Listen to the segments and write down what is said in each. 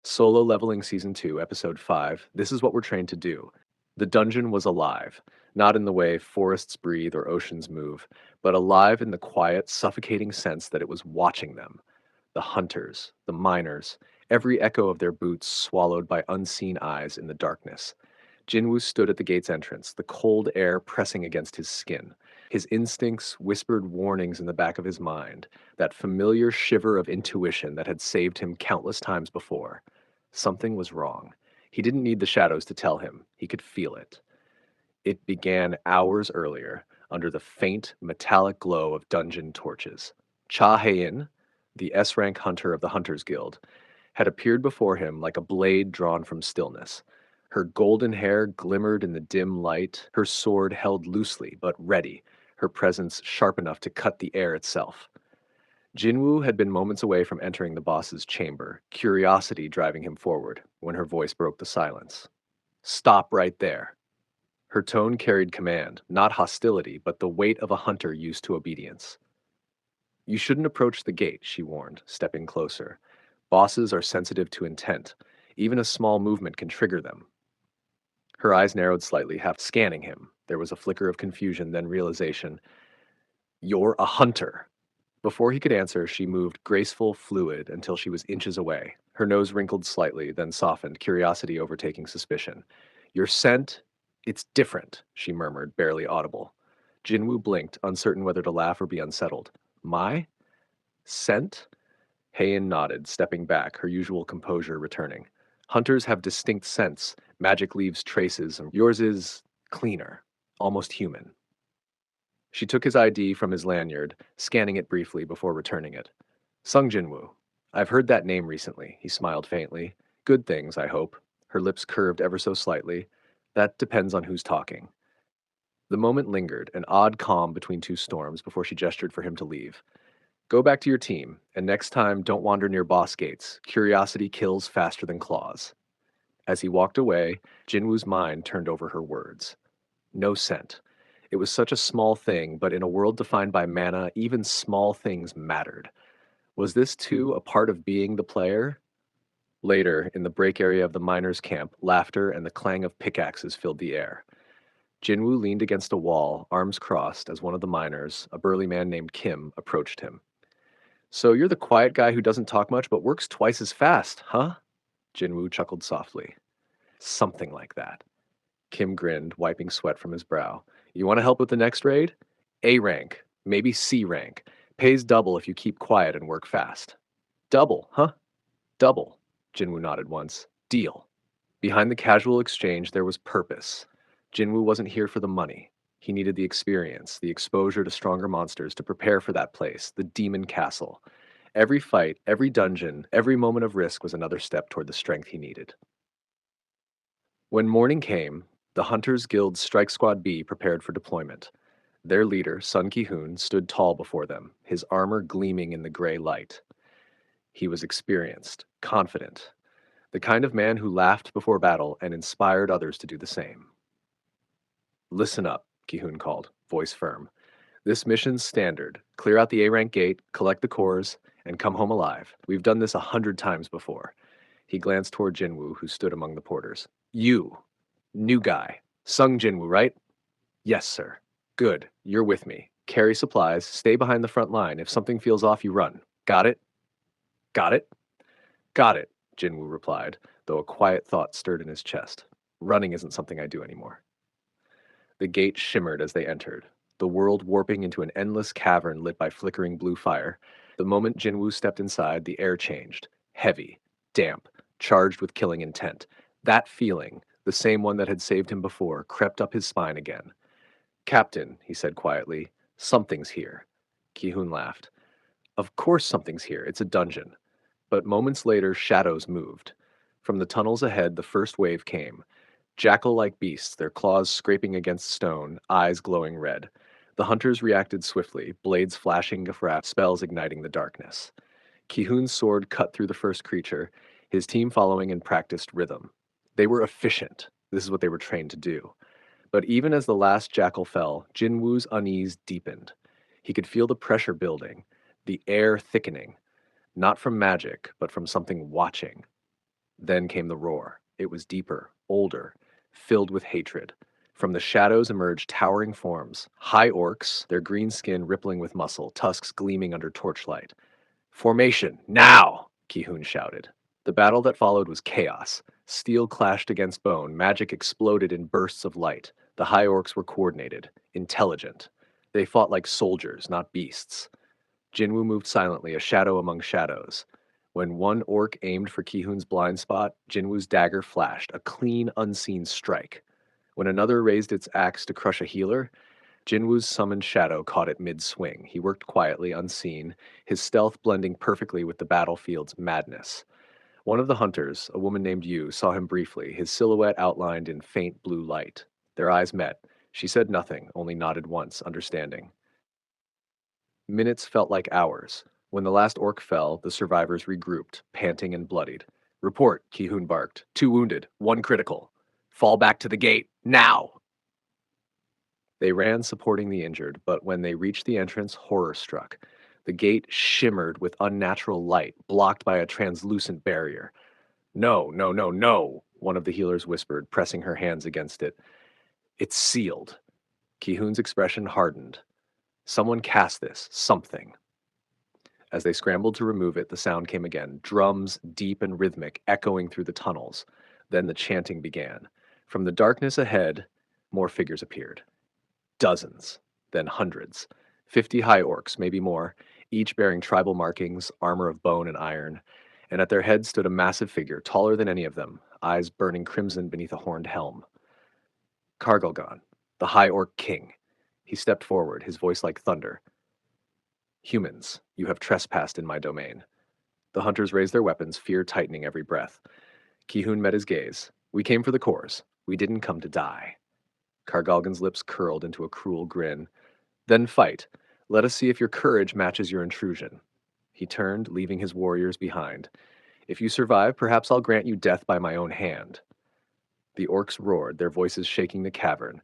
Solo Leveling Season 2, Episode 5. This is what we're trained to do. The dungeon was alive, not in the way forests breathe or oceans move, but alive in the quiet, suffocating sense that it was watching them. The hunters, the miners, every echo of their boots swallowed by unseen eyes in the darkness. Jinwoo stood at the gate's entrance, the cold air pressing against his skin. His instincts whispered warnings in the back of his mind, that familiar shiver of intuition that had saved him countless times before. Something was wrong. He didn't need the shadows to tell him. He could feel it. It began hours earlier, under the faint, metallic glow of dungeon torches. Cha Hayin, the S-rank hunter of the Hunters Guild, had appeared before him like a blade drawn from stillness. Her golden hair glimmered in the dim light, her sword held loosely but ready, her presence sharp enough to cut the air itself. Jinwoo had been moments away from entering the boss's chamber, curiosity driving him forward, when her voice broke the silence. Stop right there. Her tone carried command, not hostility, but the weight of a hunter used to obedience. You shouldn't approach the gate, she warned, stepping closer. Bosses are sensitive to intent. Even a small movement can trigger them. Her eyes narrowed slightly, half scanning him. There was a flicker of confusion, then realization. You're a hunter. Before he could answer, she moved graceful, fluid, until she was inches away. Her nose wrinkled slightly, then softened, curiosity overtaking suspicion. Your scent? It's different, she murmured, barely audible. Jinwoo blinked, uncertain whether to laugh or be unsettled. My? Scent? Heian nodded, stepping back, her usual composure returning. Hunters have distinct scents. Magic leaves traces, and yours is cleaner, almost human. She took his ID from his lanyard, scanning it briefly before returning it. Sung Jinwoo. I've heard that name recently, he smiled faintly. Good things, I hope. Her lips curved ever so slightly. That depends on who's talking. The moment lingered, an odd calm between two storms, before she gestured for him to leave. Go back to your team, and next time don't wander near boss gates. Curiosity kills faster than claws. As he walked away, Jinwoo's mind turned over her words. No scent. It was such a small thing, but in a world defined by mana, even small things mattered. Was this too a part of being the player? Later, in the break area of the miners' camp, laughter and the clang of pickaxes filled the air. Jinwoo leaned against a wall, arms crossed, as one of the miners, a burly man named Kim, approached him. So you're the quiet guy who doesn't talk much but works twice as fast, huh? Jinwoo chuckled softly. Something like that. Kim grinned, wiping sweat from his brow. You want to help with the next raid? A rank, maybe C rank. Pays double if you keep quiet and work fast. Double, huh? Double. Jinwoo nodded once. Deal. Behind the casual exchange, there was purpose. Jinwoo wasn't here for the money. He needed the experience, the exposure to stronger monsters to prepare for that place, the Demon Castle. Every fight, every dungeon, every moment of risk was another step toward the strength he needed. When morning came, the Hunters Guild's Strike Squad B prepared for deployment. Their leader, Sun Ki-hoon, stood tall before them, his armor gleaming in the gray light. He was experienced, confident, the kind of man who laughed before battle and inspired others to do the same. Listen up, Ki-hoon called, voice firm. This mission's standard. Clear out the A-rank gate, collect the cores, and come home alive. We've done this 100 times before. He glanced toward Jinwoo, who stood among the porters. You, new guy. Sung Jinwoo, right? Yes, sir. Good. You're with me. Carry supplies, stay behind the front line. If something feels off, you run. Got it? Got it? Got it, Jinwoo replied, though a quiet thought stirred in his chest. Running isn't something I do anymore. The gate shimmered as they entered, the world warping into an endless cavern lit by flickering blue fire. The moment Jinwoo stepped inside, the air changed. Heavy, damp, charged with killing intent. That feeling, the same one that had saved him before, crept up his spine again. Captain, he said quietly, something's here. Ki-hoon laughed. Of course something's here, it's a dungeon. But moments later, shadows moved. From the tunnels ahead, the first wave came. Jackal-like beasts, their claws scraping against stone, eyes glowing red. The hunters reacted swiftly, blades flashing Gafrat, spells igniting the darkness. Ki-hoon's sword cut through the first creature, his team following in practiced rhythm. They were efficient. This is what they were trained to do. But even as the last jackal fell, Jinwoo's unease deepened. He could feel the pressure building, the air thickening, not from magic, but from something watching. Then came the roar. It was deeper, older, filled with hatred. From the shadows emerged towering forms, high orcs, their green skin rippling with muscle, tusks gleaming under torchlight. Formation, now! Ki-hoon shouted. The battle that followed was chaos. Steel clashed against bone, magic exploded in bursts of light. The high orcs were coordinated, intelligent. They fought like soldiers, not beasts. Jinwoo moved silently, a shadow among shadows. When one orc aimed for Ki-hoon's blind spot, Jinwoo's dagger flashed, a clean, unseen strike. When another raised its axe to crush a healer, Jinwoo's summoned shadow caught it mid-swing. He worked quietly, unseen, his stealth blending perfectly with the battlefield's madness. One of the hunters, a woman named Yu, saw him briefly, his silhouette outlined in faint blue light. Their eyes met. She said nothing, only nodded once, understanding. Minutes felt like hours. When the last orc fell, the survivors regrouped, panting and bloodied. Report, Ki-hoon barked. 2 wounded, 1 critical. Fall back to the gate, now! They ran, supporting the injured, but when they reached the entrance, horror struck. The gate shimmered with unnatural light, blocked by a translucent barrier. No, no, no, no, one of the healers whispered, pressing her hands against it. It's sealed. Ki-hoon's expression hardened. Someone cast this, something. As they scrambled to remove it, the sound came again, drums, deep and rhythmic, echoing through the tunnels. Then the chanting began. From the darkness ahead, more figures appeared. Dozens, then hundreds. 50 high orcs, maybe more, each bearing tribal markings, armor of bone and iron. And at their head stood a massive figure, taller than any of them, eyes burning crimson beneath a horned helm. Kargalgan, the High Orc King. He stepped forward, his voice like thunder. Humans, you have trespassed in my domain. The hunters raised their weapons, fear tightening every breath. Ki-hoon met his gaze. We came for the cores. We didn't come to die. Kargalgan's lips curled into a cruel grin. Then fight. Let us see if your courage matches your intrusion. He turned, leaving his warriors behind. If you survive, perhaps I'll grant you death by my own hand. The orcs roared, their voices shaking the cavern.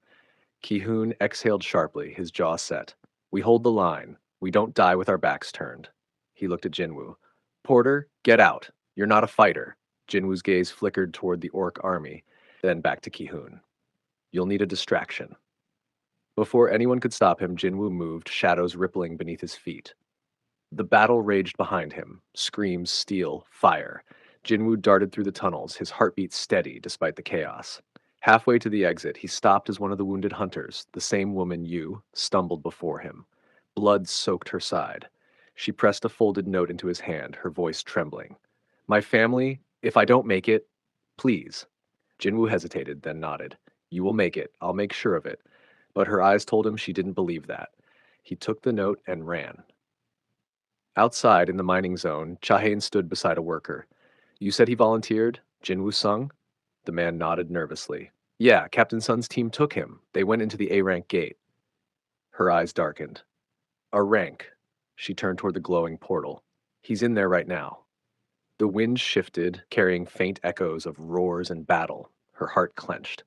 Ki-hoon exhaled sharply, his jaw set. We hold the line. We don't die with our backs turned. He looked at Jinwoo. Porter, get out. You're not a fighter. Jinwoo's gaze flickered toward the orc army, then back to Ki-hoon. You'll need a distraction. Before anyone could stop him, Jinwoo moved, shadows rippling beneath his feet. The battle raged behind him, screams, steel, fire. Jinwoo darted through the tunnels, his heartbeat steady despite the chaos. Halfway to the exit, he stopped as one of the wounded hunters, the same woman Yu, stumbled before him. Blood soaked her side. She pressed a folded note into his hand, her voice trembling. My family, if I don't make it, please. Jinwoo hesitated, then nodded. You will make it. I'll make sure of it. But her eyes told him she didn't believe that. He took the note and ran. Outside, in the mining zone, Chahain stood beside a worker. You said he volunteered? Jinwoo sung? The man nodded nervously. Yeah, Captain Sun's team took him. They went into the A-rank gate. Her eyes darkened. A rank. She turned toward the glowing portal. He's in there right now. The wind shifted, carrying faint echoes of roars and battle. Her heart clenched.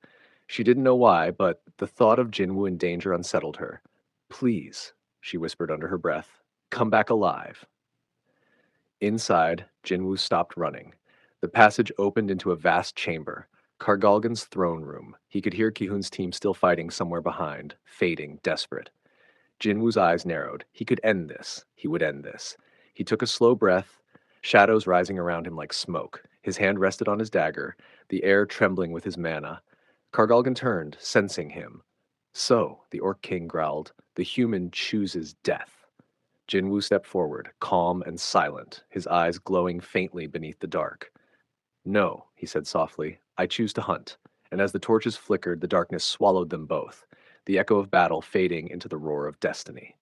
She didn't know why, but the thought of Jinwoo in danger unsettled her. Please, she whispered under her breath, come back alive. Inside, Jinwoo stopped running. The passage opened into a vast chamber, Kargalgan's throne room. He could hear Ki-hoon's team still fighting somewhere behind, fading, desperate. Jinwoo's eyes narrowed. He could end this. He would end this. He took a slow breath, shadows rising around him like smoke. His hand rested on his dagger, the air trembling with his mana. Kargalgan turned, sensing him. So, the Orc King growled, the human chooses death. Jinwoo stepped forward, calm and silent, his eyes glowing faintly beneath the dark. No, he said softly, I choose to hunt. And as the torches flickered, the darkness swallowed them both, the echo of battle fading into the roar of destiny.